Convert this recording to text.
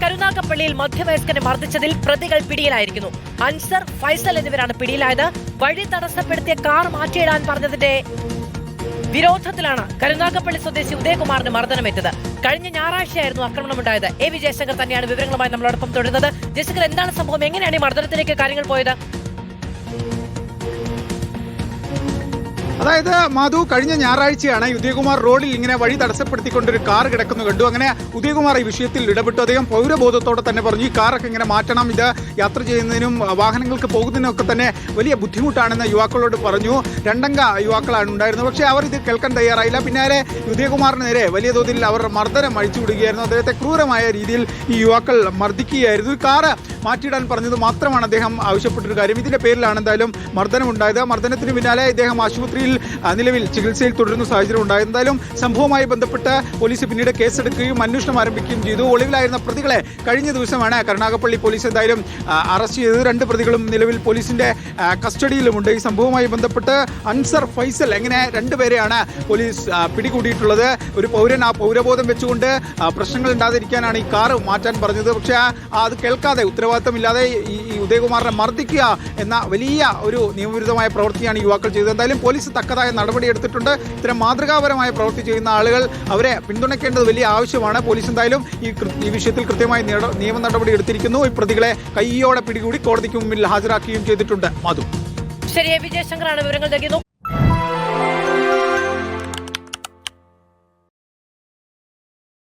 കരുനാഗപ്പള്ളിയിൽ മധ്യവയസ്കനെ മർദ്ദിച്ചതിൽ പ്രതികൾ പിടിയിലായിരിക്കുന്നു. അൻസർ, ഫൈസൽ എന്നിവരാണ് പിടിയിലായത്. വഴി തടസ്സപ്പെടുത്തിയ കാർ മാറ്റിയിടാൻ പറഞ്ഞതിന്റെ വിരോധത്തിലാണ് കരുനാഗപ്പള്ളി സ്വദേശി ഉദയകുമാറിന് മർദ്ദനമേറ്റത്. കഴിഞ്ഞ ഞായറാഴ്ചയായിരുന്നു ആക്രമണമുണ്ടായത്. എ വി ജയശങ്കർ തന്നെയാണ് വിവരങ്ങളുമായി നമ്മളോടൊപ്പം തുടരുന്നത്. ജയശങ്കർ, എന്താണ് സംഭവം? എങ്ങനെയാണ് ഈ മർദ്ദനത്തിലേക്ക് കാര്യങ്ങൾ പോയത്? അതായത് മാധു, കഴിഞ്ഞ ഞായറാഴ്ചയാണ് ഉദയകുമാർ റോഡിൽ ഇങ്ങനെ വഴി തടസ്സപ്പെടുത്തിക്കൊണ്ടൊരു കാർ കിടക്കുന്നു കണ്ടു. അങ്ങനെ ഉദയകുമാർ ഈ വിഷയത്തിൽ ഇടപെട്ടു. അദ്ദേഹം പൗരബോധത്തോടെ തന്നെ പറഞ്ഞു, ഈ കാറൊക്കെ ഇങ്ങനെ മാറ്റണം, ഇത് യാത്ര ചെയ്യുന്നതിനും വാഹനങ്ങൾക്ക് പോകുന്നതിനും ഒക്കെ തന്നെ വലിയ ബുദ്ധിമുട്ടാണെന്ന് യുവാക്കളോട് പറഞ്ഞു. രണ്ടംഗ യുവാക്കളാണ് ഉണ്ടായിരുന്നത്. പക്ഷേ അവർ ഇത് കേൾക്കാൻ തയ്യാറായില്ല. പിന്നാലെ ഉദയകുമാറിന് നേരെ വലിയ തോതിൽ അവർ മർദ്ദനം അഴിച്ചുവിടുകയായിരുന്നു. അദ്ദേഹത്തെ ക്രൂരമായ രീതിയിൽ ഈ യുവാക്കൾ മർദ്ദിക്കുകയായിരുന്നു. ഈ കാറ് മാറ്റിയിടാൻ പറഞ്ഞത് മാത്രമാണ് അദ്ദേഹം ആവശ്യപ്പെട്ടൊരു കാര്യം. ഇതിന്റെ പേരിലാണ് എന്തായാലും മർദ്ദനമുണ്ടായത്. മർദ്ദനത്തിന് പിന്നാലെ ഇദ്ദേഹം ആശുപത്രിയിൽ നിലവിൽ ചികിത്സയിൽ തുടരുന്ന സാഹചര്യം ഉണ്ടായത്. എന്തായാലും സംഭവവുമായി ബന്ധപ്പെട്ട് പോലീസ് പിന്നീട് കേസെടുക്കുകയും അന്വേഷണം ആരംഭിക്കുകയും ചെയ്തു. ഒളിവിലായിരുന്ന പ്രതികളെ കഴിഞ്ഞ ദിവസമാണ് കരുനാഗപ്പള്ളി പോലീസ് എന്തായാലും അറസ്റ്റ് ചെയ്തത്. 2 പ്രതികളും നിലവിൽ പോലീസിന്റെ കസ്റ്റഡിയിലുമുണ്ട്. ഈ സംഭവവുമായി ബന്ധപ്പെട്ട് അൻസർ, ഫൈസൽ എങ്ങനെ 2 പേരെയാണ് പോലീസ് പിടികൂടിയിട്ടുള്ളത്. ഒരു പൗരൻ ആ പൗരബോധം വെച്ചുകൊണ്ട് പ്രശ്നങ്ങൾ ഉണ്ടാതിരിക്കാനാണ് ഈ കാറ് മാറ്റാൻ പറഞ്ഞത്. പക്ഷേ അത് കേൾക്കാതെ ഉത്തരവാദിത്തമില്ലാതെ ഈ ഉദയകുമാറിനെ മർദ്ദിക്കുക എന്ന വലിയ ഒരു നിയമവിരുദ്ധമായ പ്രവൃത്തിയാണ് യുവാക്കൾ ചെയ്തത്. എന്തായാലും പോലീസ് തക്കതായ നടപടിയെടുത്തിട്ടുണ്ട്. ഇത്തരം മാതൃകാപരമായ പ്രവൃത്തി ചെയ്യുന്ന ആളുകൾ അവരെ പിന്തുണയ്ക്കേണ്ടത് വലിയ ആവശ്യമാണ്. പോലീസ് എന്തായാലും ഈ വിഷയത്തിൽ കൃത്യമായി നിയമ നടപടി എടുത്തിരിക്കുന്നു. ഈ പ്രതികളെ കൈയോടെ പിടികൂടി കോടതിക്ക് മുമ്പിൽ ഹാജരാക്കുകയും ചെയ്തിട്ടുണ്ട്. മാധു, ശരി, എ വി ജയശങ്കറാണ് വിവരങ്ങൾ നൽകിയത്.